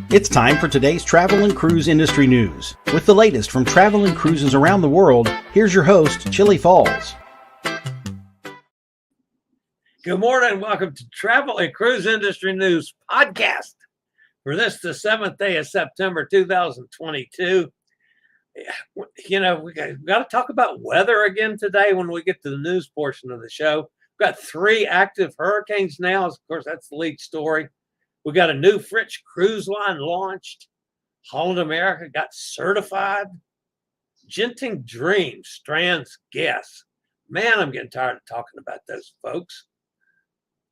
It's time for today's travel and cruise industry news. With the latest from travel and cruises around the world, here's your host, Chillie Falls. Good morning. Welcome to Travel and Cruise Industry News Podcast. For this, the 7th day of September, 2022. You know, we got to talk about weather again today when we get to the news portion of the show. We've got 3 active hurricanes now. Of course, that's the lead story. We got a new French cruise line launched. Holland America got certified. Genting dreams, Strands guess. Man, I'm getting tired of talking about those folks.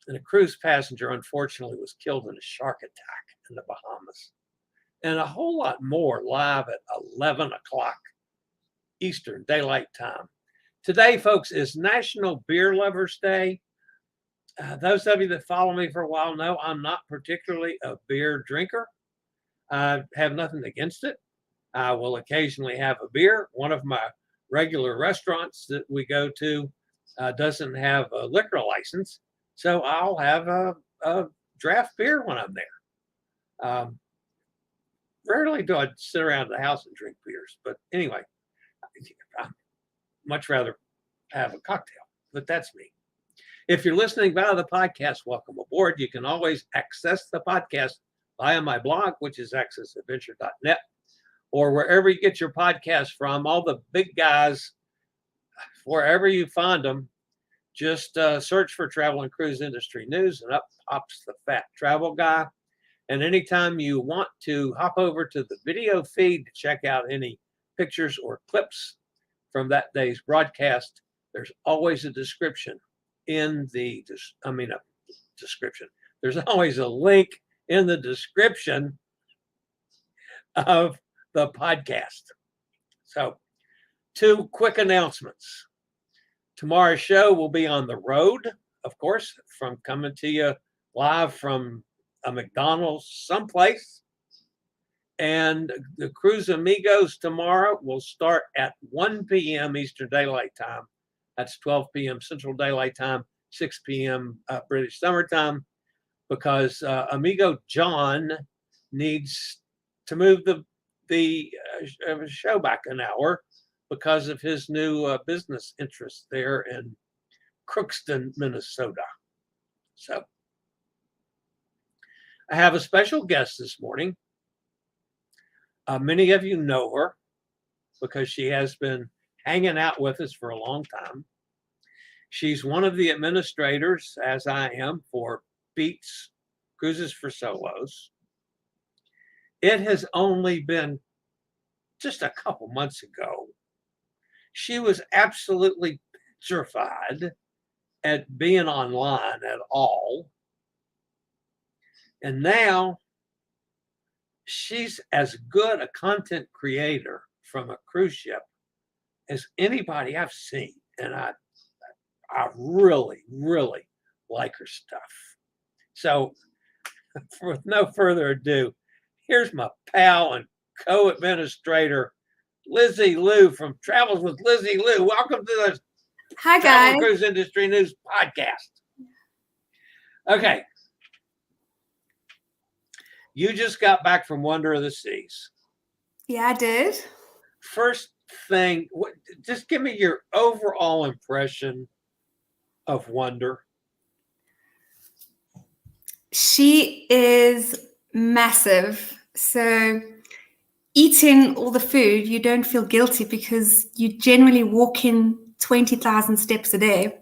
And a cruise passenger, unfortunately, was killed in a shark attack in the Bahamas. And a whole lot more live at 11 o'clock Eastern Daylight Time. Today, folks, is National Beer Lovers Day. Those of you that follow me for a while know I'm not particularly a beer drinker. I have nothing against it. I will occasionally have a beer. One of my regular restaurants that we go to doesn't have a liquor license, so I'll have a draft beer when I'm there. Rarely do I sit around the house and drink beers, but anyway, I'd much rather have a cocktail, but that's me. If you're listening via the podcast, welcome aboard. You can always access the podcast via my blog, which is accessadventure.net, or wherever you get your podcast from. All the big guys, wherever you find them, just search for Travel and Cruise Industry News, and up pops the Fat Travel Guy. And anytime you want to hop over to the video feed to check out any pictures or clips from that day's broadcast, there's always a description in the description. There's always a link in the description of the podcast. So, 2 quick announcements. Tomorrow's show will be on the road, of course, from coming to you live from a McDonald's someplace. And the Cruise Amigos tomorrow will start at 1 p.m. Eastern Daylight Time. That's 12 p.m. Central Daylight Time, 6 p.m. British Summer Time, because Amigo John needs to move the show back an hour because of his new business interests there in Crookston, Minnesota. So I have a special guest this morning. Many of you know her because she has been hanging out with us for a long time. She's one of the administrators, as I am, for Beats Cruises for Solos. It has only been just a couple months ago. She was absolutely petrified at being online at all. And now she's as good a content creator from a cruise ship as anybody I've seen. And I really, really like her stuff. So with no further ado, here's my pal and co-administrator, Lizzie Lou from Travels with Lizzie Lou. Welcome to the Hi, Travel guys. Cruise Industry News Podcast. Okay. You just got back from Wonder of the Seas. Yeah, I did. First thing, just give me your overall impression of Wonder. She is massive. So eating all the food, you don't feel guilty because you generally walk in 20,000 steps a day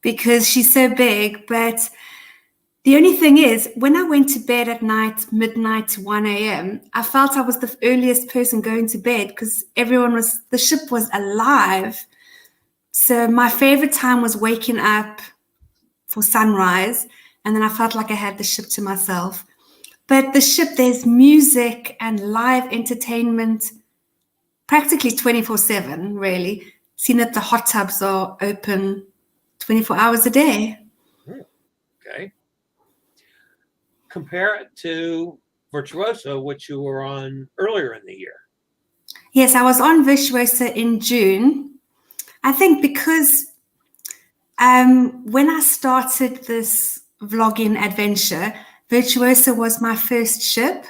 because she's so big. But the only thing is, when I went to bed at night, midnight to 1 a.m., I felt I was the earliest person going to bed because the ship was alive. So my favorite time was waking up for sunrise, and then I felt like I had the ship to myself. But the ship, there's music and live entertainment practically 24/7, really. Seeing that the hot tubs are open 24 hours a day. Okay. Compare it to Virtuoso, which you were on earlier in the year. Yes, I was on Virtuoso in June. I think because when I started this vlogging adventure, Virtuoso was my first ship.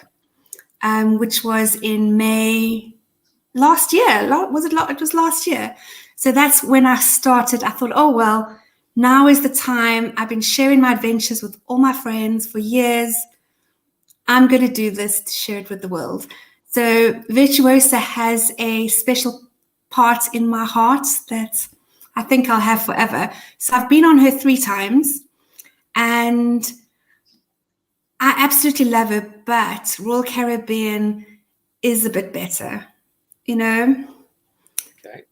which was in May last year. It was last year. So that's when I started. I thought, oh, well, now is the time. I've been sharing my adventures with all my friends for years. I'm going to do this to share it with the world. So Virtuosa has a special part in my heart that I think I'll have forever. So I've been on her 3 times and I absolutely love her, but Royal Caribbean is a bit better, you know? Okay.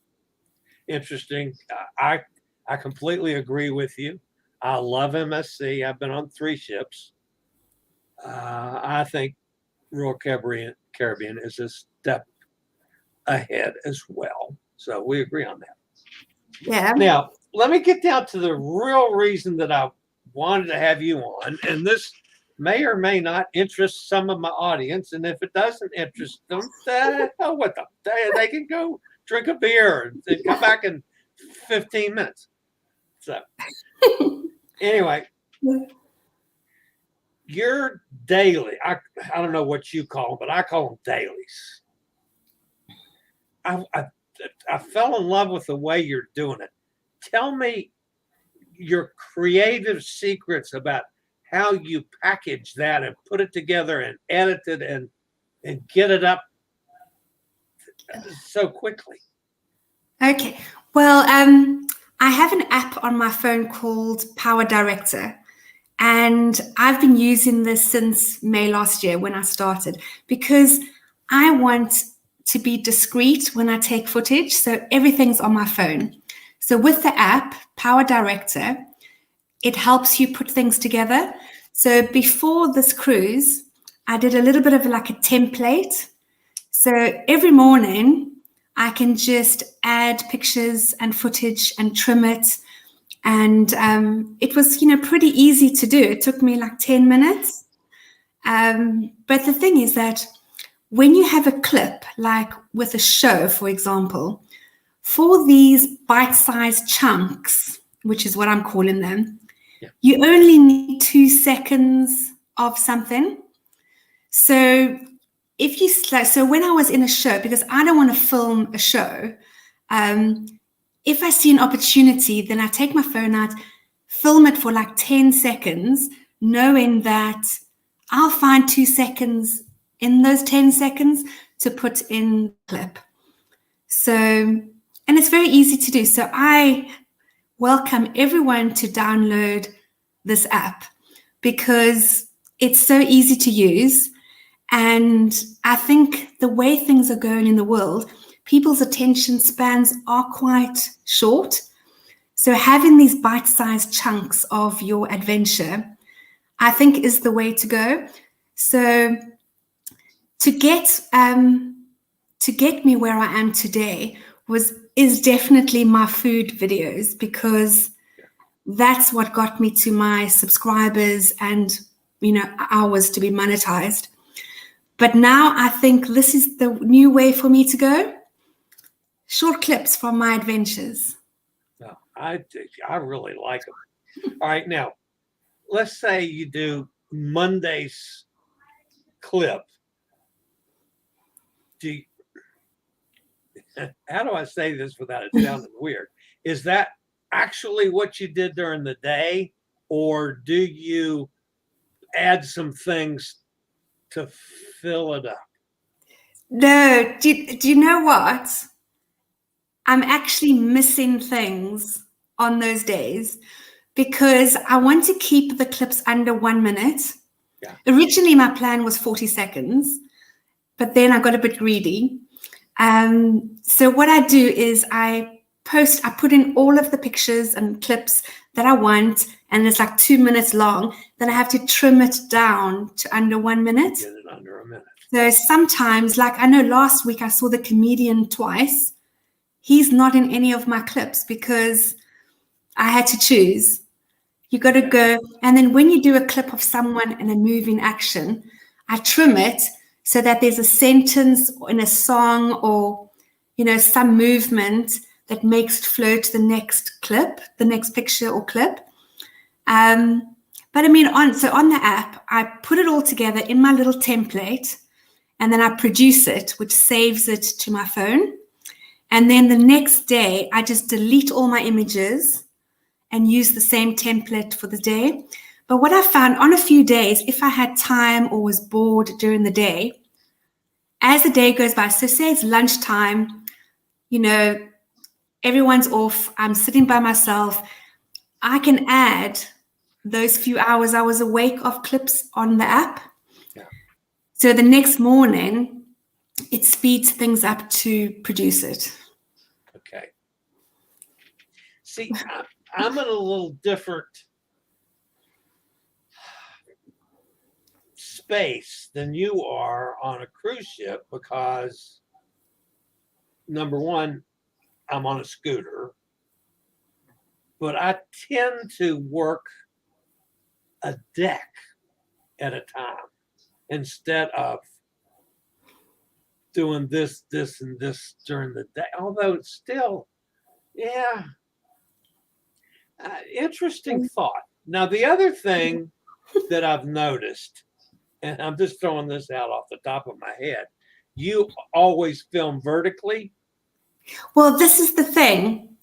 Interesting. I completely agree with you. I love MSC. I've been on 3 ships. I think Royal Caribbean is a step ahead as well. So we agree on that. Yeah. Now, let me get down to the real reason that I wanted to have you on. And this may or may not interest some of my audience. And if it doesn't interest them, they can go drink a beer and come back in 15 minutes. So anyway, your daily, I don't know what you call them, but I call them dailies. I fell in love with the way you're doing it. Tell me your creative secrets about how you package that and put it together and edit it and get it up so quickly. Okay. Well, I have an app on my phone called PowerDirector, and I've been using this since May last year when I started because I want to be discreet when I take footage. So everything's on my phone. So with the app, PowerDirector, it helps you put things together. So before this cruise, I did a little bit of like a template. So every morning I can just add pictures and footage and trim it. And it was, pretty easy to do. It took me like 10 minutes. But the thing is that when you have a clip, like with a show, for example, for these bite-sized chunks, which is what I'm calling them, you only need 2 seconds of something. So when I was in a show, because I don't want to film a show, if I see an opportunity, then I take my phone out, film it for like 10 seconds, knowing that I'll find 2 seconds in those 10 seconds to put in the clip. So, and it's very easy to do. So I welcome everyone to download this app because it's so easy to use. And I think the way things are going in the world, people's attention spans are quite short. So having these bite-sized chunks of your adventure, I think is the way to go. So to get me where I am today is definitely my food videos, because that's what got me to my subscribers and hours to be monetized. But now I think this is the new way for me to go. Short clips from my adventures. No, I really like them. All right, now let's say you do Monday's clip. How do I say this without it sounding weird? Is that actually what you did during the day, or do you add some things to fill it up? No, do you know what? I'm actually missing things on those days because I want to keep the clips under 1 minute. Yeah. Originally, my plan was 40 seconds, but then I got a bit greedy. So what I do is I put in all of the pictures and clips that I want, and it's like 2 minutes long. Then I have to trim it down to under 1 minute. Get it under a minute. So sometimes, like I know last week I saw the comedian twice. He's not in any of my clips because I had to choose. You got to go. And then when you do a clip of someone in a moving action, I trim it so that there's a sentence in a song or, some movement that makes it flow to the next clip, the next picture or clip. But I mean, on the app, I put it all together in my little template, and then I produce it, which saves it to my phone. And then the next day, I just delete all my images and use the same template for the day. But what I found on a few days, if I had time or was bored during the day, as the day goes by, so say it's lunchtime, everyone's off, I'm sitting by myself, I can add those few hours I was awake of clips on the app. Yeah. So the next morning, it speeds things up to produce it. Okay. See, I'm in a little different space than you are on a cruise ship because, number one, I'm on a scooter, but I tend to work a deck at a time instead of doing this, and this during the day. Although it's still, interesting thought. Now, the other thing that I've noticed, and I'm just throwing this out off the top of my head, you always film vertically. Well, this is the thing.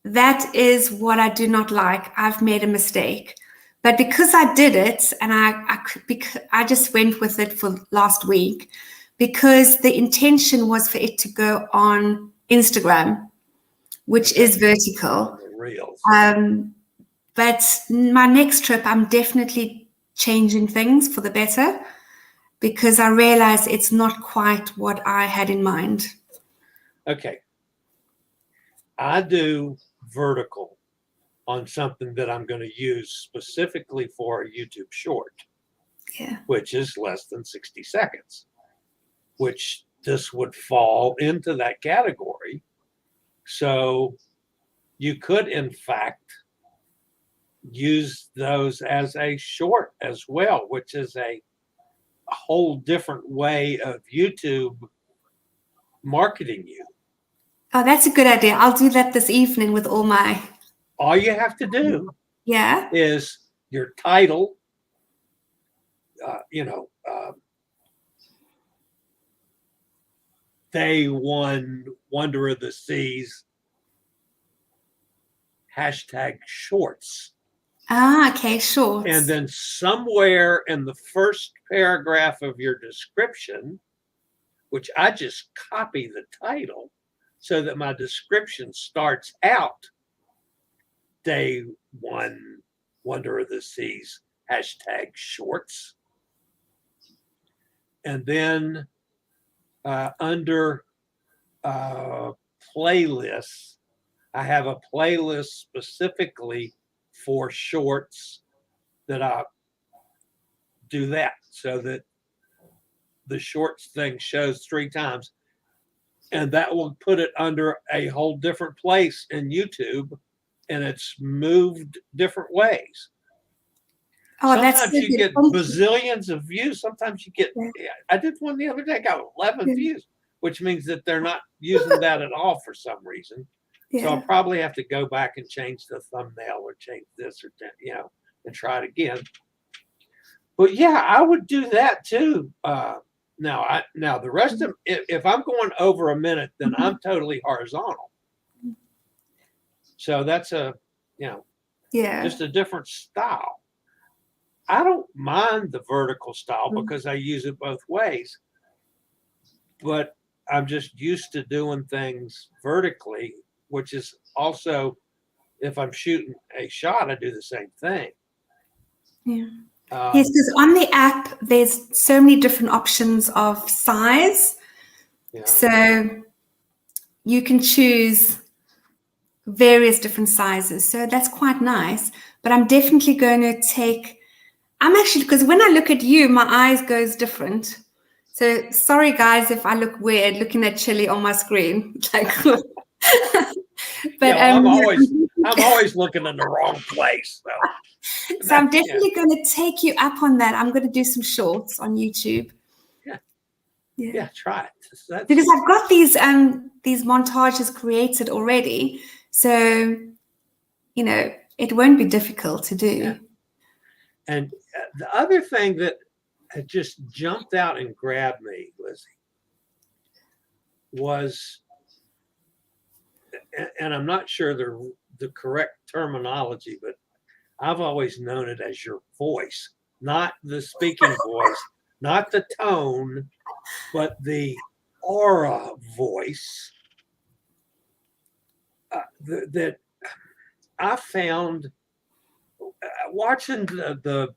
That is what I do not like. I've made a mistake. But because I did it, and I just went with it for last week, because the intention was for it to go on Instagram, which is vertical. Reels. But my next trip, I'm definitely changing things for the better because I realize it's not quite what I had in mind. Okay. I do vertical on something that I'm going to use specifically for a YouTube short, which is less than 60 seconds, which this would fall into that category. So you could, in fact, use those as a short as well, which is a whole different way of YouTube marketing you. Oh, that's a good idea. I'll do that this evening with all my... All you have to do is your title, Day One Wonder of the Seas, #shorts. Okay, shorts. And then somewhere in the first paragraph of your description, which I just copy the title so that my description starts out Day One Wonder of the Seas, #shorts. And then under playlists, I have a playlist specifically for shorts that I do that so that the shorts thing shows 3 times. And that will put it under a whole different place in YouTube, and it's moved different ways. Oh, sometimes you get bazillions of views. Sometimes you get, I did one the other day, got 11 views, which means that they're not using that at all for some reason. So I'll probably have to go back and change the thumbnail or change this or that, and try it again. But yeah, I would do that too. Now the rest of, if I'm going over a minute, then I'm totally horizontal. So that's just a different style. I don't mind the vertical style because I use it both ways, but I'm just used to doing things vertically, which is also, if I'm shooting a shot, I do the same thing. Yeah. Yes, because on the app, there's so many different options of size. Yeah. So you can choose various different sizes. So that's quite nice. But I'm definitely going to because when I look at you, my eyes goes different. So sorry, guys, if I look weird looking at Chillie on my screen. But I'm always looking in the wrong place. So I'm definitely going to take you up on that. I'm going to do some shorts on YouTube. Yeah, try it. Because I've got these montages created already. So, it won't be difficult to do. Yeah. And the other thing that had just jumped out and grabbed me, was, and I'm not sure the correct terminology, but I've always known it as your voice, not the speaking voice, not the tone, but the aura voice that I found watching the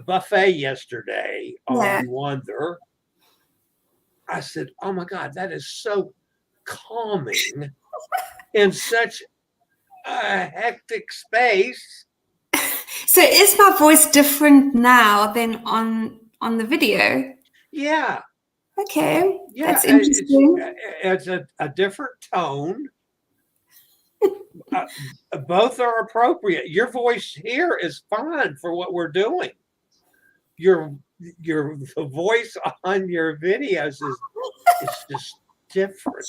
buffet yesterday on Wonder. I said, "Oh my God, that is so calming in such a hectic space." So is my voice different now than on the video? Yeah. Okay, Yeah, that's interesting. It's a different tone. Both are appropriate. Your voice here is fine for what we're doing. The voice on your videos is just different.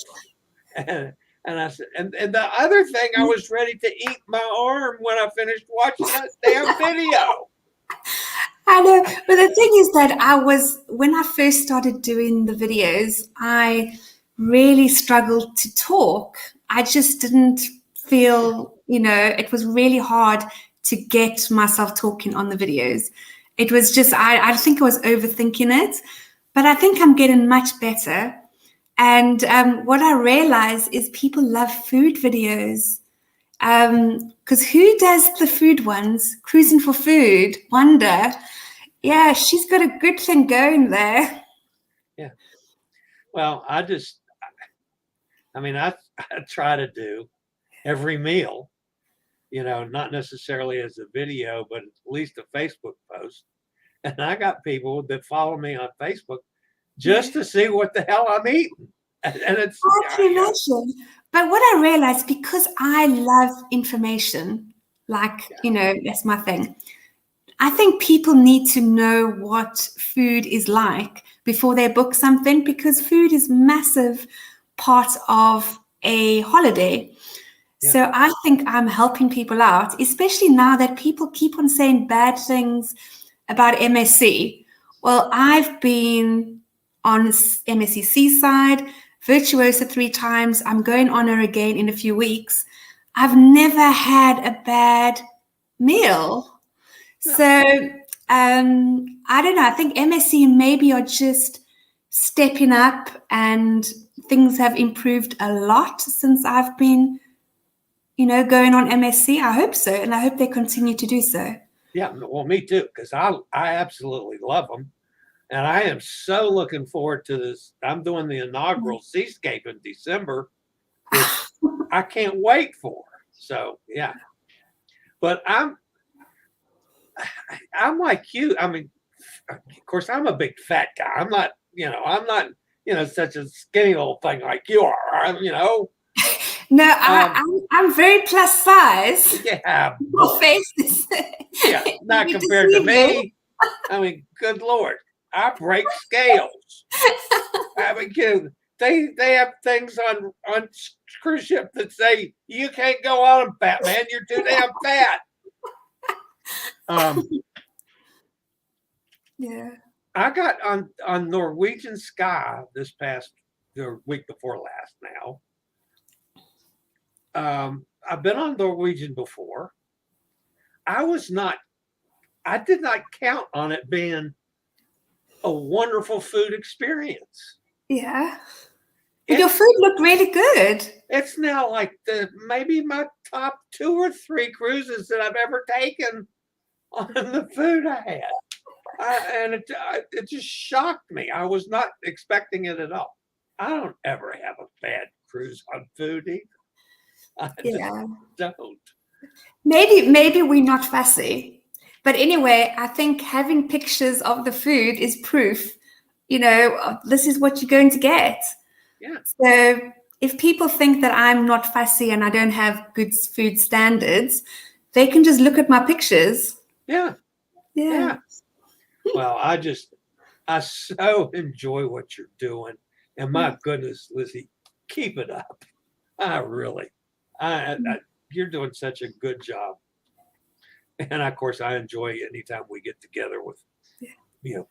And I said, and the other thing, I was ready to eat my arm when I finished watching that damn video. I know, but the thing is that when I first started doing the videos, I really struggled to talk. I just didn't feel, it was really hard to get myself talking on the videos. It was just, I think I was overthinking it, but I think I'm getting much better. And what I realized is people love food videos. Because who does the food ones? Cruising for Food, Wonder. Yeah, she's got a good thing going there. Yeah. Well, I try to do every meal, not necessarily as a video, but at least a Facebook post. And I got people that follow me on Facebook just to see what the hell I'm eating. And it's I can imagine. But what I realized, because I love information, that's my thing. I think people need to know what food is like before they book something, because food is a massive part of a holiday. Yeah. So I think I'm helping people out, especially now that people keep on saying bad things about MSC. Well, I've been on MSC Seaside, Virtuosa 3 times. I'm going on her again in a few weeks. I've never had a bad meal. No. So I don't know. I think MSC maybe are just stepping up, and things have improved a lot since I've been, going on MSC. I hope so, and I hope they continue to do so. Yeah, well, me too, because I absolutely love them. And I am so looking forward to this. I'm doing the inaugural Seascape in December, which I can't wait for. So, yeah. But I'm like you. I mean, of course, I'm a big fat guy. I'm not, such a skinny little thing like you are, No, I'm very plus size. Yeah. Your face is. Yeah, not compared to me. I mean, good Lord. I break scales. I mean, they have things on cruise ship that say you can't go on them, fat man. You're too damn fat. Yeah. I got on Norwegian Sky this past the week before last. Now, I've been on Norwegian before. I did not count on it being a wonderful food experience. Yeah. But your food looked really good. It's now like maybe my top 2 or 3 cruises that I've ever taken on the food I had. And it just shocked me. I was not expecting it at all. I don't ever have a bad cruise on food either. I just don't. Maybe we're not fussy. But anyway, I think having pictures of the food is proof, this is what you're going to get. Yeah. So if people think that I'm not fussy and I don't have good food standards, they can just look at my pictures. Yeah. Yeah. Well, I so enjoy what you're doing. And my goodness, Lizzie, keep it up. I really, you're doing such a good job. And of course, I enjoy anytime we get together with,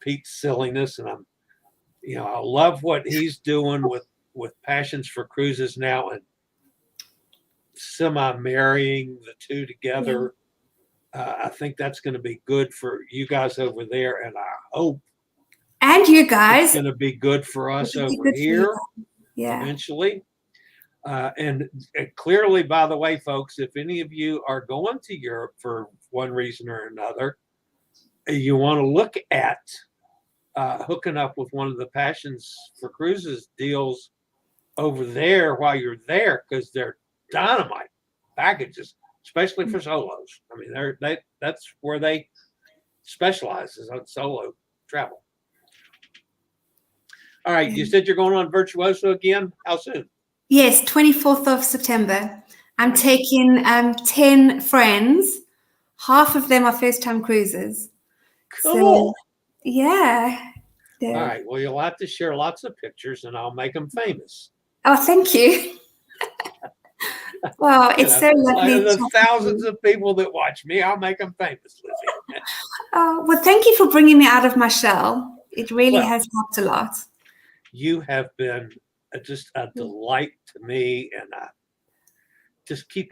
Pete's silliness. And I love what he's doing with with passions for cruises now and semi-marrying the two together. I think that's going to be good for you guys over there, and I hope and you it's guys, going to be good for us it'll be over good for you here guys. Yeah. eventually. And clearly, by the way, folks, if any of you are going to Europe for one reason or another, you want to look at hooking up with one of the Passions for Cruises deals over there while you're there, because they're dynamite packages, especially for solos. I mean, that's where they specialize, is on solo travel. All right, you said you're going on Virtuoso again. How soon? Yes, 24th of September. I'm taking 10 friends. Half of them are first-time cruisers. Cool. So, yeah. All right. Well, you'll have to share lots of pictures, and I'll make them famous. Oh, thank you. Well, it's so lovely. Like the thousands of people that watch me, I'll make them famous, Lizzie. Well, thank you for bringing me out of my shell. It really has helped a lot. You have been just a delight to me, and just keep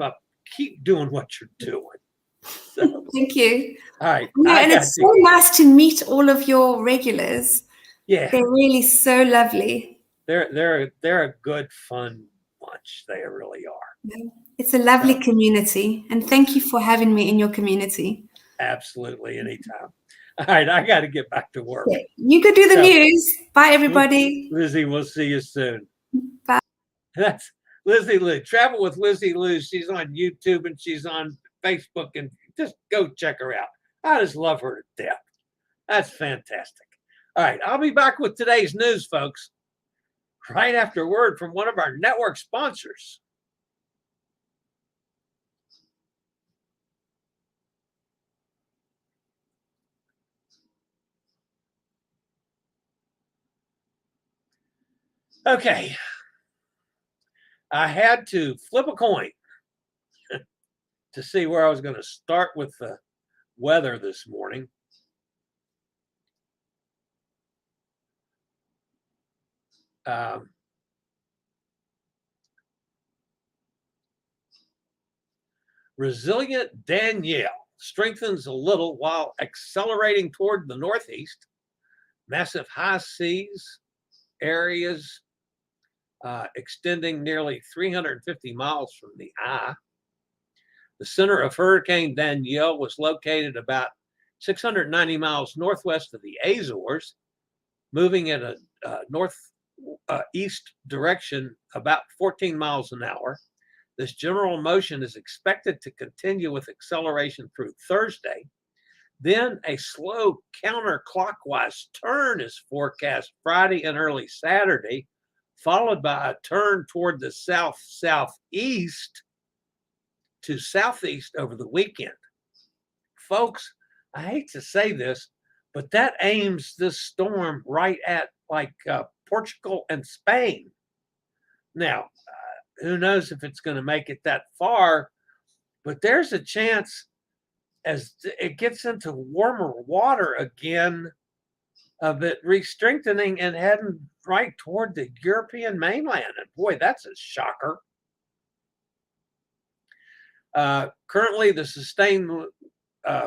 doing what you're doing. So, thank you. All right. Yeah, and it's so nice to meet all of your regulars. Yeah. They're really so lovely. They're a good, fun bunch. They really are. It's a lovely community, and thank you for having me in your community. Absolutely, anytime. All right, I got to get back to work. Okay. You could do the news. Bye, everybody. Lizzie, we'll see you soon. Bye. That's Lizzie Lou. Travel with Lizzie Lou. She's on YouTube and she's on Facebook, and just go check her out. I just love her to death. That's fantastic. All right, I'll be back with today's news, folks, right after a word from one of our network sponsors. Okay, I had to flip a coin to see where I was going to start with the weather this morning. Resilient Danielle strengthens a little while accelerating toward the northeast. Massive high seas areas extending nearly 350 miles from the eye. The center of Hurricane Danielle was located about 690 miles northwest of the Azores, moving at a northeast direction about 14 miles an hour. This general motion is expected to continue with acceleration through Thursday. Then a slow counterclockwise turn is forecast Friday and early Saturday, followed by a turn toward the south-southeast to southeast over the weekend. Folks, I hate to say this, but that aims this storm right at Portugal and Spain. Now, who knows if it's going to make it that far, but there's a chance as it gets into warmer water again of it re-strengthening and heading right toward the European mainland. And boy, that's a shocker. Currently, the sustained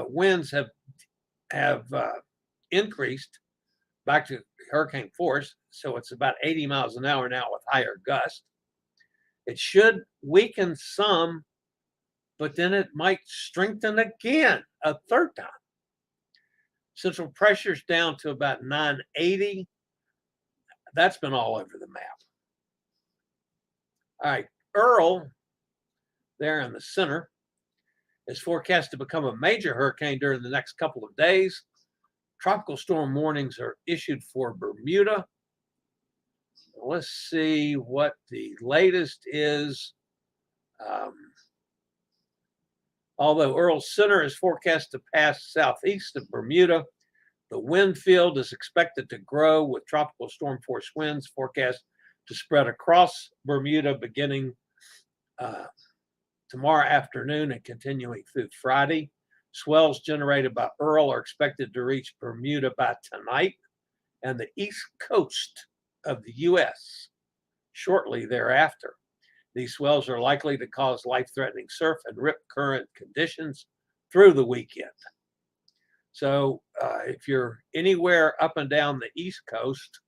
winds have increased back to hurricane force, so it's about 80 miles an hour now with higher gusts. It should weaken some, but then it might strengthen again a third time. Central pressure's down to about 980. That's been all over the map. All right, Earl, there in the center, is forecast to become a major hurricane during the next couple of days. Tropical storm warnings are issued for Bermuda. Let's see what the latest is. Although Earl's center is forecast to pass southeast of Bermuda, the wind field is expected to grow with tropical storm force winds forecast to spread across Bermuda beginning tomorrow afternoon and continuing through Friday. Swells generated by Earl are expected to reach Bermuda by tonight, and the east coast of the U.S. shortly thereafter. These swells are likely to cause life-threatening surf and rip current conditions through the weekend. So if you're anywhere up and down the East Coast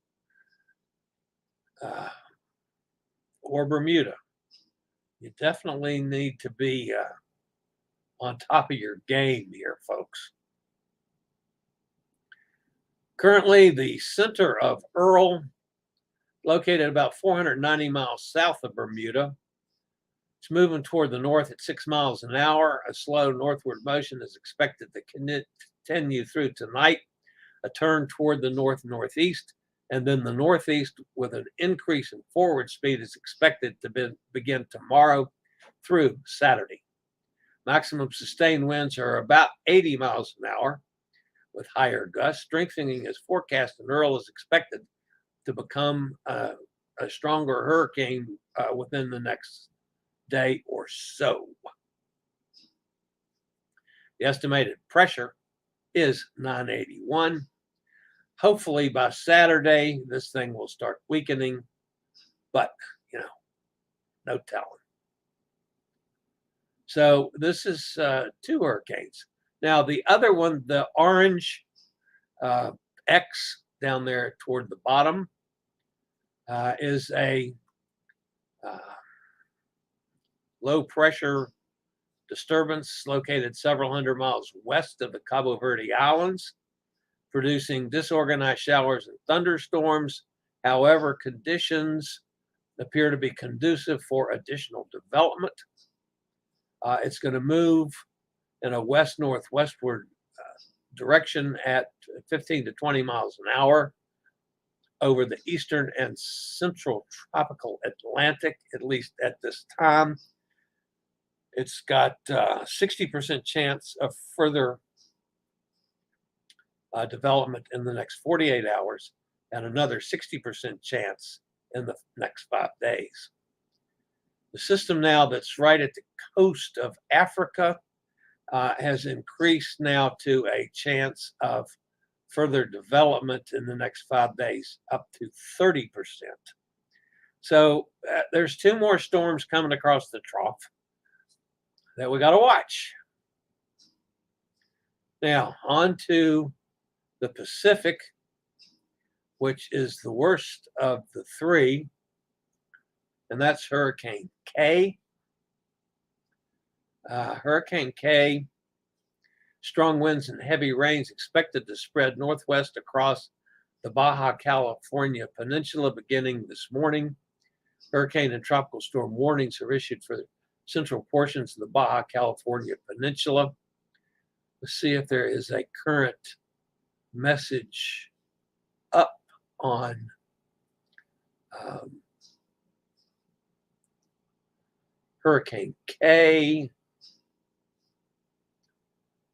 or Bermuda, you definitely need to be on top of your game here, folks. Currently, the center of Earl, located about 490 miles south of Bermuda, it's moving toward the north at 6 miles an hour. A slow northward motion is expected to continue through tonight, a turn toward the north-northeast, and then the northeast with an increase in forward speed is expected to begin tomorrow through Saturday. Maximum sustained winds are about 80 miles an hour with higher gusts. Strengthening is forecast, and Earl is expected to become a stronger hurricane within the next day or so. The estimated pressure is 981. Hopefully by Saturday, this thing will start weakening, but no telling. So this is 2 hurricanes. Now the other one, the orange X down there toward the bottom, is a low pressure disturbance located several hundred miles west of the Cabo Verde Islands, producing disorganized showers and thunderstorms. However, conditions appear to be conducive for additional development. It's going to move in a west-northwestward direction at 15 to 20 miles an hour over the eastern and central tropical Atlantic, at least at this time. It's got 60% chance of further development in the next 48 hours and another 60% chance in the next 5 days. The system now that's right at the coast of Africa has increased now to a chance of further development in the next 5 days, up to 30%. So there's 2 more storms coming across the trough that we got to watch. Now, on to the Pacific, which is the worst of the 3, and that's Hurricane K. Hurricane K, strong winds and heavy rains expected to spread northwest across the Baja California Peninsula beginning this morning. Hurricane and tropical storm warnings are issued for the central portions of the Baja California Peninsula. Let's see if there is a current message up on Hurricane K.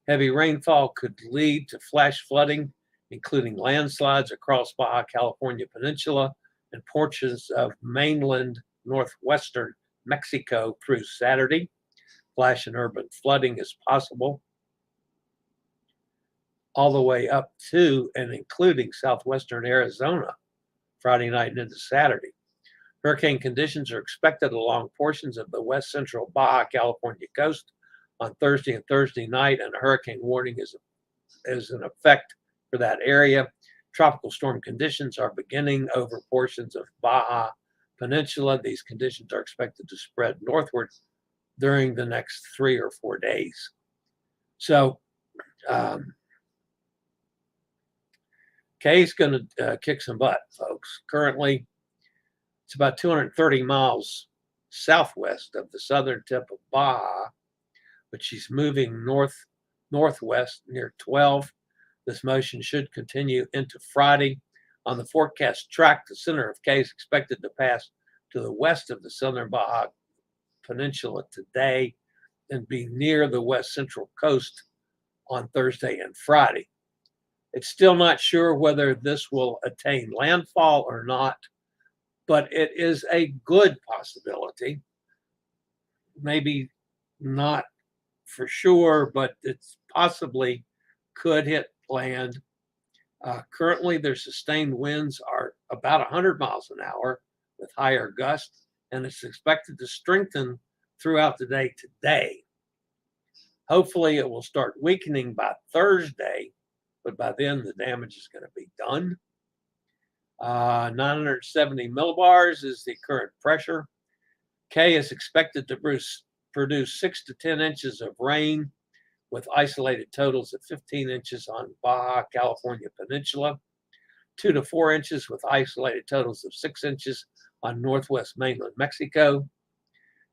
Heavy rainfall could lead to flash flooding, including landslides across Baja California Peninsula and portions of mainland northwestern Mexico through Saturday. Flash and urban flooding is possible all the way up to and including southwestern Arizona Friday night and into Saturday. Hurricane conditions are expected along portions of the west central Baja California coast on Thursday and Thursday night, and a hurricane warning is in effect for that area. Tropical storm conditions are beginning over portions of Baja Peninsula. These conditions are expected to spread northward during the next 3 or 4 days. So K is going to kick some butt, folks. Currently, it's about 230 miles southwest of the southern tip of Baja, but she's moving northwest near 12. This motion should continue into Friday. On the forecast track, the center of K is expected to pass to the west of the southern Baja Peninsula today and be near the west central coast on Thursday and Friday. It's still not sure whether this will attain landfall or not, but it is a good possibility. Maybe not for sure, but it's possibly could hit land. Currently, their sustained winds are about 100 miles an hour with higher gusts, and it's expected to strengthen throughout the day today. Hopefully it will start weakening by Thursday, but by then the damage is going to be done. 970 millibars is the current pressure. K is expected to produce 6 to 10 inches of rain, with isolated totals of 15 inches on Baja California Peninsula, 2 to 4 inches with isolated totals of 6 inches on northwest mainland Mexico,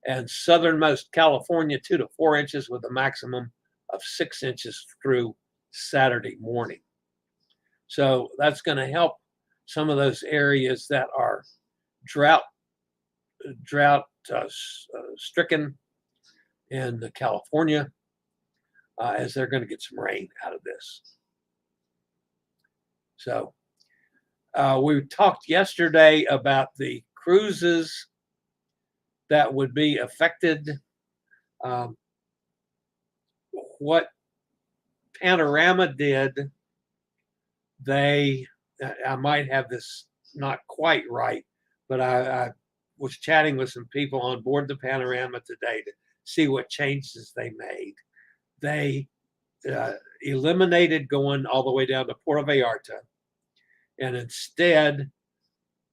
and southernmost California, 2 to 4 inches with a maximum of 6 inches through Saturday morning. So that's going to help some of those areas that are drought stricken in California, as they're going to get some rain out of this. So we talked yesterday about the cruises that would be affected. What Panorama did, I might have this not quite right, but I was chatting with some people on board the Panorama today to see what changes they made. They eliminated going all the way down to Puerto Vallarta and instead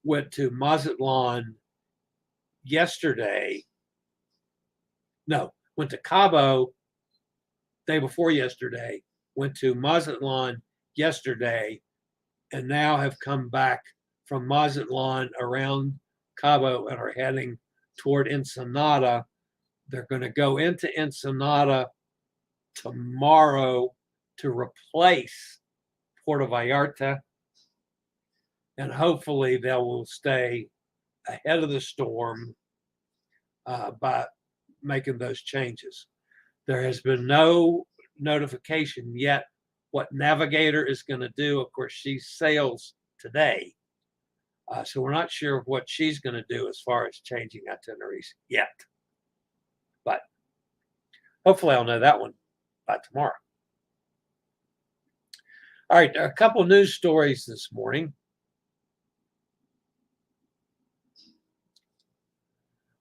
went to Mazatlan yesterday. No, went to Cabo day before yesterday, went to Mazatlan yesterday, and now have come back from Mazatlan around Cabo and are heading toward Ensenada. They're going to go into Ensenada tomorrow to replace Puerto Vallarta, and hopefully they will stay ahead of the storm by making those changes. There has been no notification yet what Navigator is going to do. Of course, she sails today, so we're not sure what she's going to do as far as changing itineraries yet. But hopefully I'll know that one by tomorrow. All right, a couple of news stories this morning.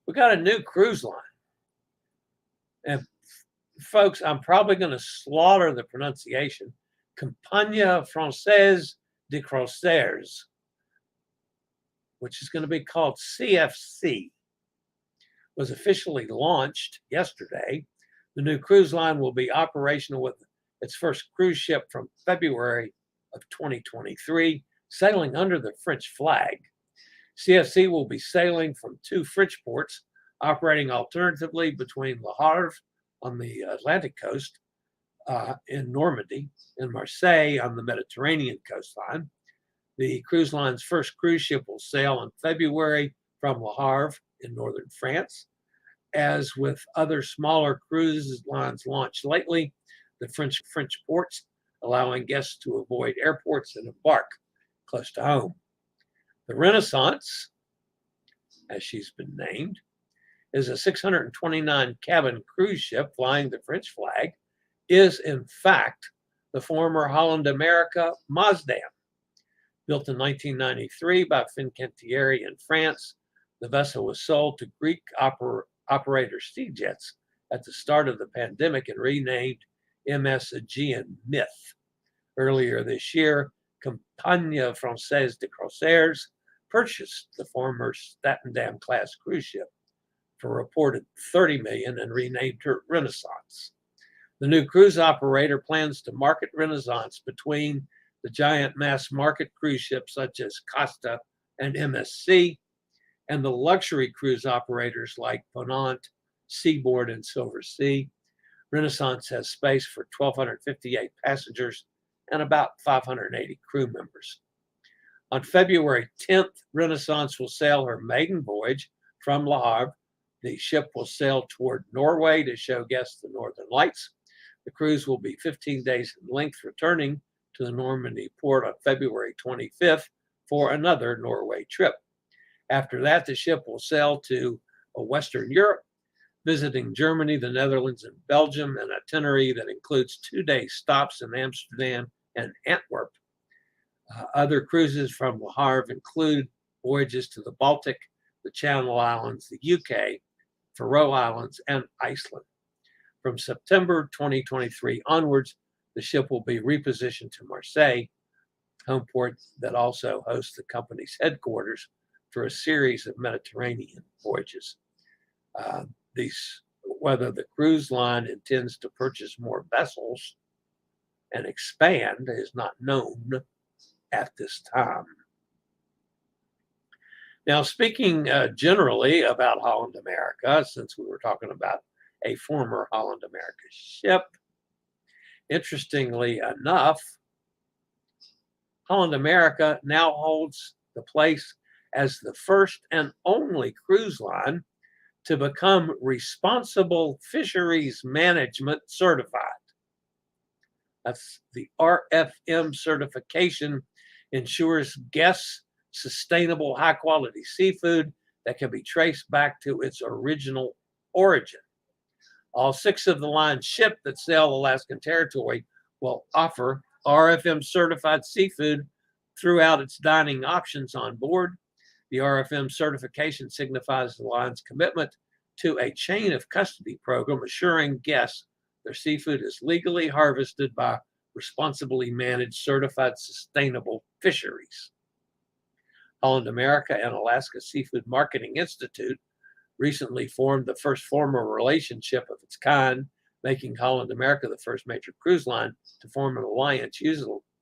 We got a new cruise line. And folks, I'm probably going to slaughter the pronunciation. Compagnie Française de Croisières, which is going to be called CFC, was officially launched yesterday. The new cruise line will be operational with its first cruise ship from February of 2023, sailing under the French flag. CFC will be sailing from 2 French ports, operating alternatively between Le Havre on the Atlantic coast, in Normandy, and Marseille on the Mediterranean coastline. The cruise line's first cruise ship will sail in February from Le Havre in northern France. As with other smaller cruise lines launched lately, the French ports, allowing guests to avoid airports and embark close to home. The Renaissance, as she's been named, is a 629 cabin cruise ship flying the French flag, is in fact the former Holland America Mazdan. Built in 1993 by Fincantieri in France, the vessel was sold to Greek operator Seajets at the start of the pandemic and renamed MS Aegean Myth. Earlier this year, Compagnie Française de Croisières purchased the former Statendam class cruise ship for a reported $30 million and renamed her Renaissance. The new cruise operator plans to market Renaissance between the giant mass market cruise ships such as Costa and MSC and the luxury cruise operators like Ponant, Seaboard, and Silver Sea. Renaissance has space for 1,258 passengers and about 580 crew members. On February 10th, Renaissance will sail her maiden voyage from Le Havre. The ship will sail toward Norway to show guests the Northern Lights. The cruise will be 15 days in length, returning to the Normandy port on February 25th for another Norway trip. After that, the ship will sail to Western Europe, visiting Germany, the Netherlands, and Belgium, an itinerary that includes 2-day stops in Amsterdam and Antwerp. Other cruises from Le Havre include voyages to the Baltic, the Channel Islands, the UK, Faroe Islands, and Iceland. From September 2023 onwards, the ship will be repositioned to Marseille, home port that also hosts the company's headquarters for a series of Mediterranean voyages. Whether the cruise line intends to purchase more vessels and expand is not known at this time. Now, speaking generally about Holland America, since we were talking about a former Holland America ship, interestingly enough, Holland America now holds the place as the first and only cruise line to become responsible fisheries management certified. That's the RFM certification, ensures guests sustainable, high quality seafood that can be traced back to its original origin. All 6 of the line's ships that sail Alaskan territory will offer RFM certified seafood throughout its dining options on board. The RFM certification signifies the line's commitment to a chain of custody program, assuring guests their seafood is legally harvested by responsibly managed, certified, sustainable fisheries. Holland America and Alaska Seafood Marketing Institute recently formed the first formal relationship of its kind, making Holland America the first major cruise line to form an alliance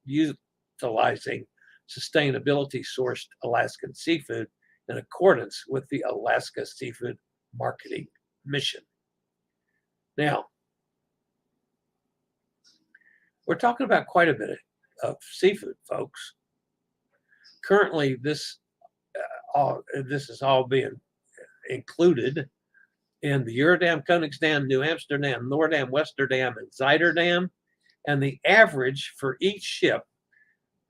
utilizing sustainability-sourced Alaskan seafood in accordance with the Alaska Seafood Marketing Mission. Now, we're talking about quite a bit of seafood, folks. Currently, this is all being included in the Uredam, Koningsdam, New Amsterdam, Noordam, Westerdam, and Zuiderdam. And the average for each ship,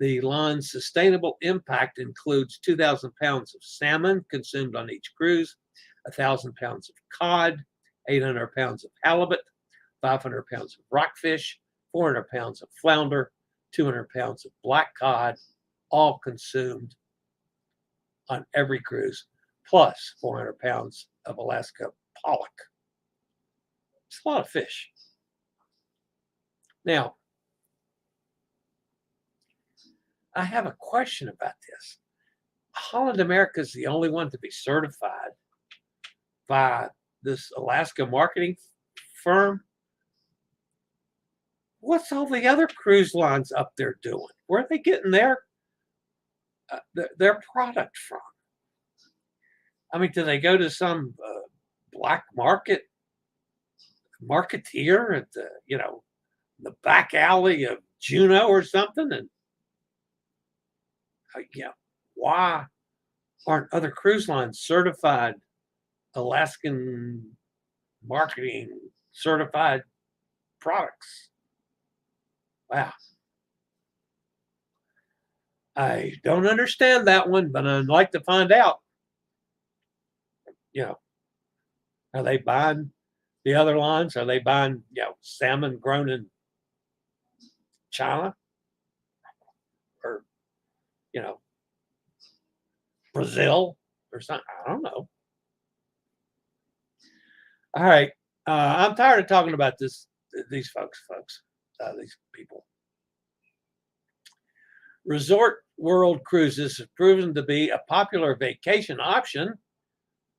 the line's sustainable impact includes 2,000 pounds of salmon consumed on each cruise, 1,000 pounds of cod, 800 pounds of halibut, 500 pounds of rockfish, 400 pounds of flounder, 200 pounds of black cod, all consumed on every cruise, plus 400 pounds of Alaska pollock. It's a lot of fish. Now, I have a question about this. Holland America is the only one to be certified by this Alaska marketing firm. What's all the other cruise lines up there doing? Where are they getting their product from? I mean, do they go to some black market marketeer at the back alley of Juneau or something? And why aren't other cruise lines certified Alaskan marketing certified products? Wow. I don't understand that one, but I'd like to find out. Are they buying the other lines? Are they buying, salmon grown in China? Or, Brazil or something? I don't know. All right. I'm tired of talking about these folks, these people. Resort World Cruises has proven to be a popular vacation option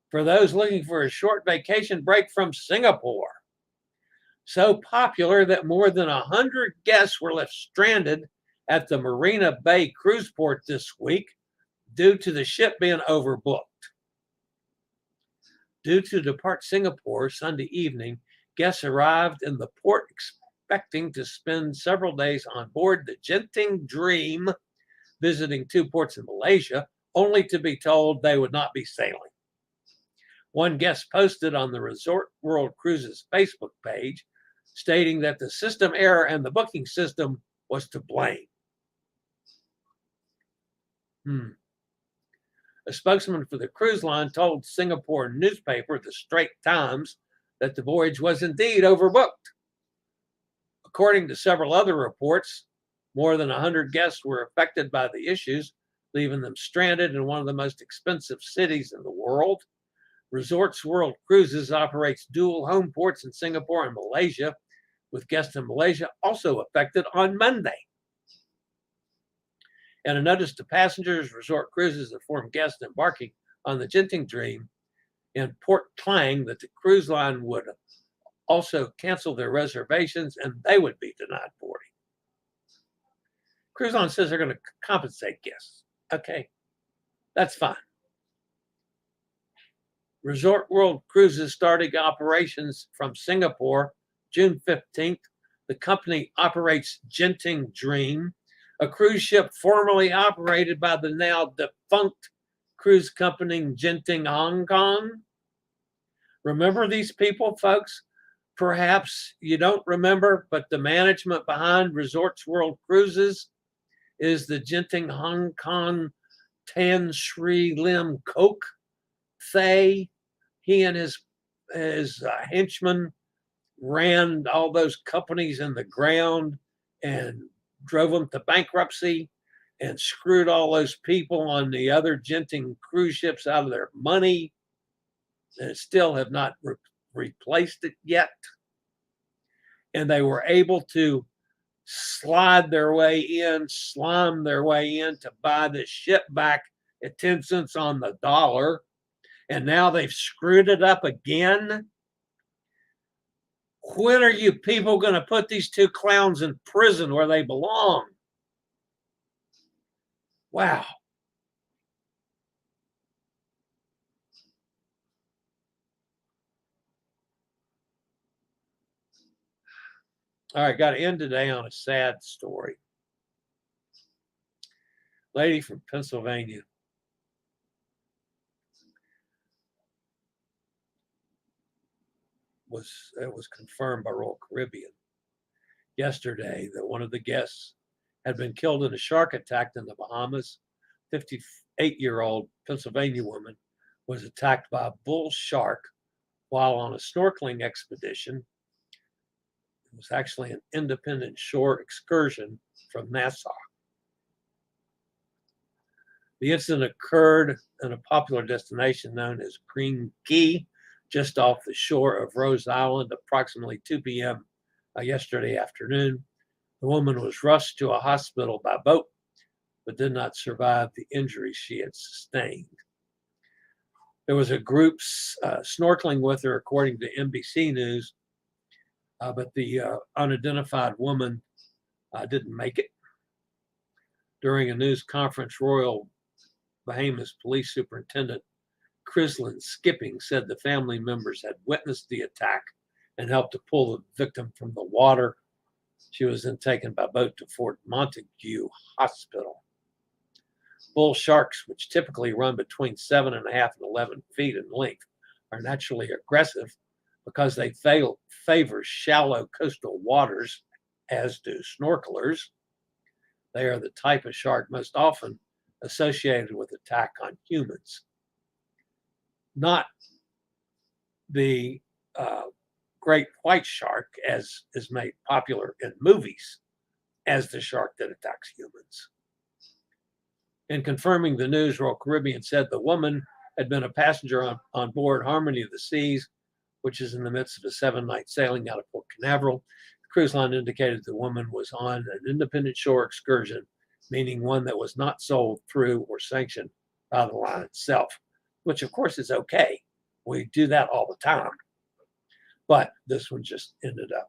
for those looking for a short vacation break from Singapore. So popular that more than 100 guests were left stranded at the Marina Bay cruise port this week due to the ship being overbooked. Due to depart Singapore Sunday evening, guests arrived in the port expecting to spend several days on board the Genting Dream, visiting 2 ports in Malaysia, only to be told they would not be sailing. One guest posted on the Resort World Cruises Facebook page, stating that the system error and the booking system was to blame. A spokesman for the cruise line told Singapore newspaper, the Straits Times, that the voyage was indeed overbooked. According to several other reports, more than 100 guests were affected by the issues. leaving them stranded in one of the most expensive cities in the world. Resorts World Cruises operates dual home ports in Singapore and Malaysia, with guests in Malaysia also affected on Monday. In a notice to passengers, Resort Cruises informed guests embarking on the Genting Dream in Port Klang that the cruise line would also cancel their reservations and they would be denied boarding. Cruise line says they're going to compensate guests. Okay, that's fine. Resort World Cruises starting operations from Singapore June 15th. The company operates Genting Dream, a cruise ship formerly operated by the now defunct cruise company Genting Hong Kong. Remember these people, folks? Perhaps you don't remember, but the management behind Resorts World Cruises is the Genting Hong Kong Tan Sri Lim Kok Thay. He and his henchmen ran all those companies in the ground and drove them to bankruptcy and screwed all those people on the other Genting cruise ships out of their money and still have not replaced it yet. And they were able to slime their way in to buy this ship back at 10 cents on the dollar. And now they've screwed it up again. When are you people going to put these two clowns in prison where they belong? Wow. All right, got to end today on a sad story. Lady from Pennsylvania it was confirmed by Royal Caribbean yesterday that one of the guests had been killed in a shark attack in the Bahamas. 58-year-old Pennsylvania woman was attacked by a bull shark while on a snorkeling expedition. It was actually an independent shore excursion from Nassau. The incident occurred in a popular destination known as Green Key, just off the shore of Rose Island, approximately 2 p.m. Yesterday afternoon. The woman was rushed to a hospital by boat, but did not survive the injuries she had sustained. There was a group snorkeling with her, according to NBC News, but the unidentified woman didn't make it. During a news conference, Royal Bahamas Police Superintendent Crislin Skipping said the family members had witnessed the attack and helped to pull the victim from the water. She was then taken by boat to Fort Montague Hospital. Bull sharks, which typically run between 7.5 and 11 feet in length, are naturally aggressive because they favor shallow coastal waters, as do snorkelers. They are the type of shark most often associated with attack on humans. Not the great white shark, as is made popular in movies, as the shark that attacks humans. In confirming the news, Royal Caribbean said the woman had been a passenger on board Harmony of the Seas, which is in the midst of a 7-night sailing out of Port Canaveral. The cruise line indicated the woman was on an independent shore excursion, meaning one that was not sold through or sanctioned by the line itself, which of course is okay. We do that all the time. But this one just ended up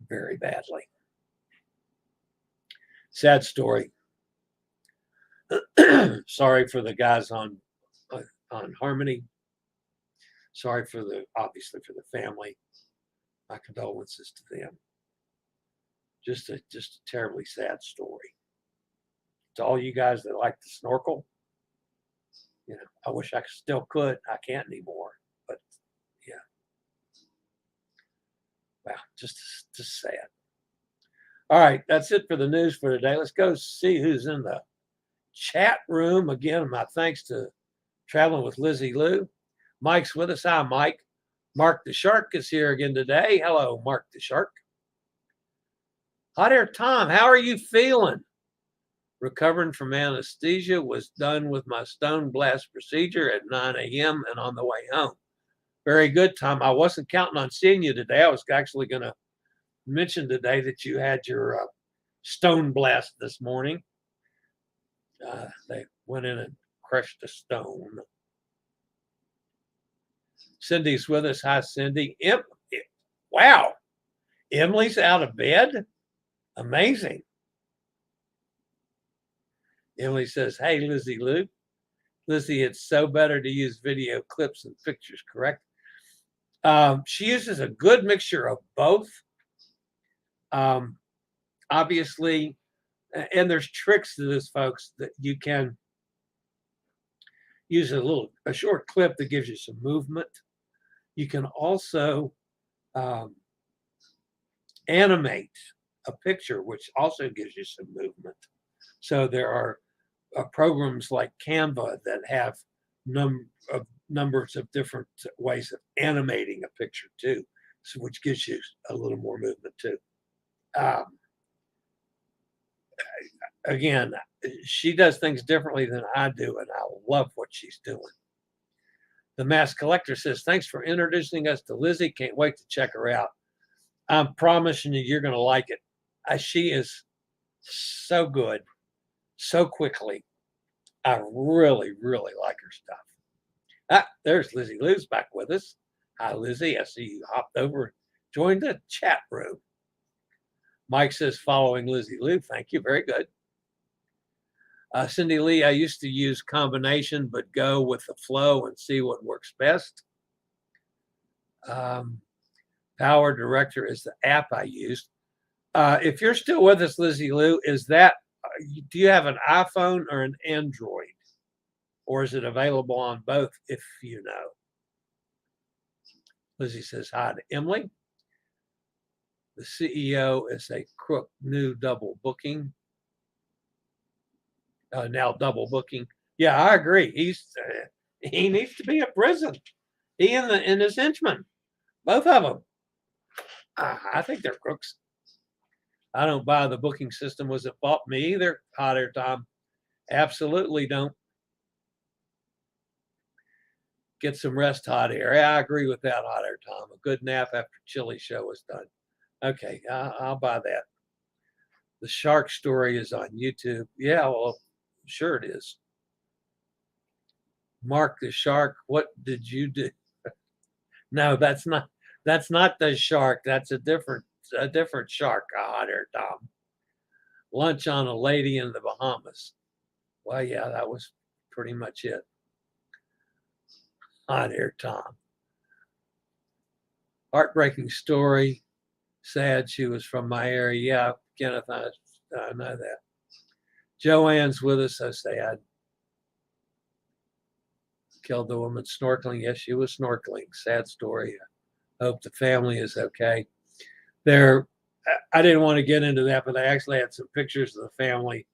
very badly. Sad story. Sorry for the guys on Harmony. Sorry for obviously for the family. My condolences to them. Just a terribly sad story. To all you guys that like to snorkel, I wish I still could. I can't anymore. But yeah. Wow, just sad. All right, that's it for the news for today. Let's go see who's in the chat room. Again, my thanks to Traveling with Lizzie Lou. Mike's with us. Hi, Mike. Mark the Shark is here again today. Hello, Mark the Shark. Hot Air Tom, how are you feeling? Recovering from anesthesia, was done with my stone blast procedure at 9 a.m. and on the way home. Very good, Tom. I wasn't counting on seeing you today. I was actually going to mention today that you had your stone blast this morning. They went in and crushed a stone. Cindy's with us. Hi, Cindy. Wow. Emily's out of bed? Amazing. Emily says, hey, Lizzie Lou. Lizzie, it's so better to use video clips and pictures, correct? She uses a good mixture of both. Obviously, and there's tricks to this, folks, that you can use a short clip that gives you some movement. You can also animate a picture, which also gives you some movement. So there are programs like Canva that have numbers of different ways of animating a picture too, so which gives you a little more movement too. Again, she does things differently than I do, and I love what she's doing. The Mass Collector says, thanks for introducing us to Lizzie. Can't wait to check her out. I'm promising you're going to like it. She is so good, so quickly. I really, really like her stuff. There's Lizzie Lou's back with us. Hi, Lizzie. I see you hopped over and joined the chat room. Mike says, following Lizzie Lou. Thank you. Very good. Cindy Lee, I used to use combination, but go with the flow and see what works best. PowerDirector is the app I used. If you're still with us, Lizzie Lou, do you have an iPhone or an Android? Or is it available on both, if you know? Lizzie says hi to Emily. The CEO is a crook, new double booking. Now double booking. Yeah, I agree. He needs to be in prison. He and his henchmen, both of them. I think they're crooks. I don't buy the booking system was at fault. Me either. Hot air Tom. Absolutely don't. Get some rest, hot air. Yeah, I agree with that, hot air Tom. A good nap after Chillie show is done. Okay, I'll buy that. The shark story is on YouTube. Yeah, well, sure it is. Mark the Shark, what did you do? No, that's not the shark. That's a different shark, hot air Tom. Lunch on a lady in the Bahamas. Well, yeah, that was pretty much it. Hot air Tom. Heartbreaking story. Sad she was from my area. Yeah, Kenneth, I know that. Joanne's with us, so sad. Killed the woman snorkeling. Yes, she was snorkeling. Sad story. I hope the family is okay. I didn't want to get into that, but they actually had some pictures of the family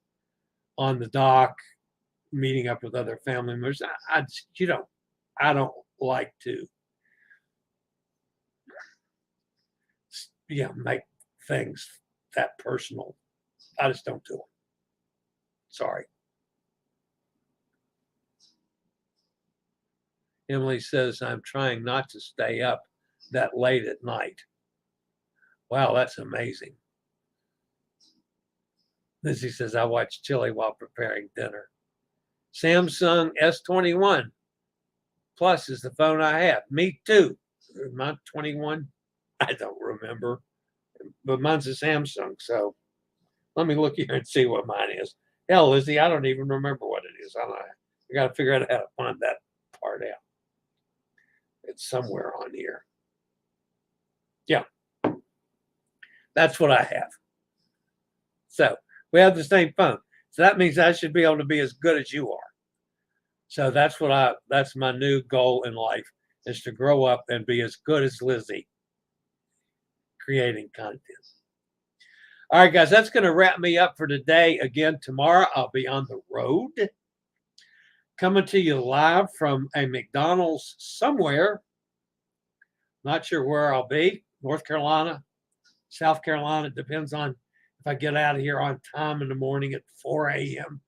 on the dock, meeting up with other family members. I don't like to, make things that personal. I just don't do them. Sorry. Emily says, I'm trying not to stay up that late at night. Wow, that's amazing. Lizzie says, I watch Chillie while preparing dinner. Samsung S21 Plus is the phone I have. Me too. My 21, I don't remember. But mine's a Samsung, so let me look here and see what mine is. Hell, Lizzie, I don't even remember what it is. I got to figure out how to find that part out. It's somewhere on here. Yeah. That's what I have. So we have the same phone. So that means I should be able to be as good as you are. So that's my new goal in life, is to grow up and be as good as Lizzie creating content. All right, guys, that's going to wrap me up for today. Again, tomorrow I'll be on the road, coming to you live from a McDonald's somewhere. Not sure where I'll be. North Carolina, South Carolina. It depends on if I get out of here on time in the morning at 4 a.m.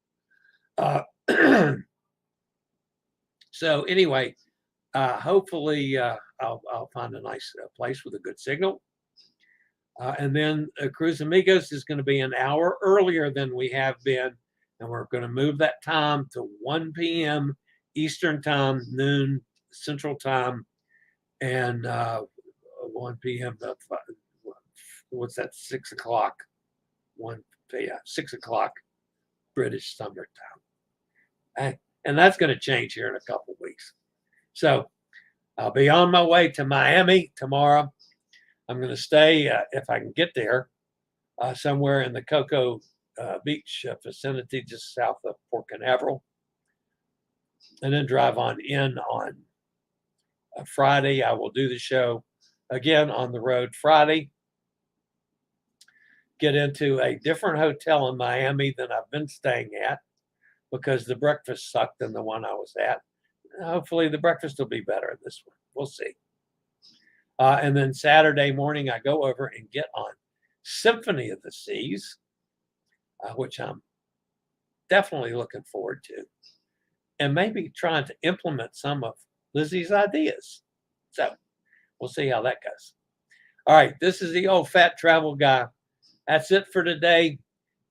So anyway, hopefully I'll find a nice place with a good signal. And then Cruz Amigos is going to be an hour earlier than we have been. And we're going to move that time to 1 p.m. Eastern time, noon Central time, and 1 p.m. What's that? 6 o'clock. 6 o'clock British summer time. And that's going to change here in a couple of weeks. So I'll be on my way to Miami tomorrow. I'm going to stay, if I can get there, somewhere in the Cocoa Beach vicinity just south of Port Canaveral. And then drive on in on Friday. I will do the show again on the road Friday. Get into a different hotel in Miami than I've been staying at because the breakfast sucked in the one I was at. Hopefully the breakfast will be better in this one. We'll see. And then Saturday morning, I go over and get on Symphony of the Seas, which I'm definitely looking forward to, and maybe trying to implement some of Lizzie's ideas. So we'll see how that goes. All right, this is the old fat travel guy. That's it for today.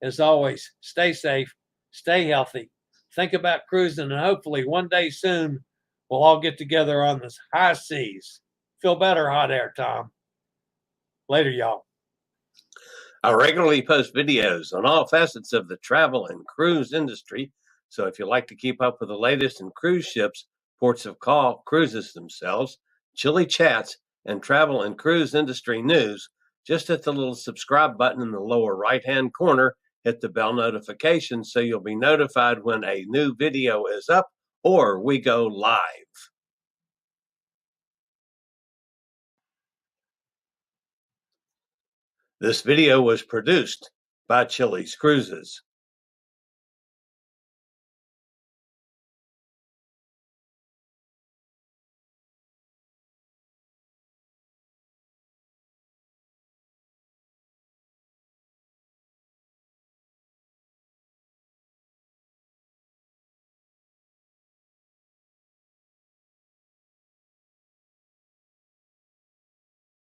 As always, stay safe, stay healthy, think about cruising, and hopefully one day soon we'll all get together on this high seas. Feel better, hot air, Tom. Later, y'all. I regularly post videos on all facets of the travel and cruise industry. So if you like to keep up with the latest in cruise ships, ports of call, cruises themselves, Chillie chats, and travel and cruise industry news, just hit the little subscribe button in the lower right-hand corner, hit the bell notification so you'll be notified when a new video is up or we go live. This video was produced by Chillie's Cruises.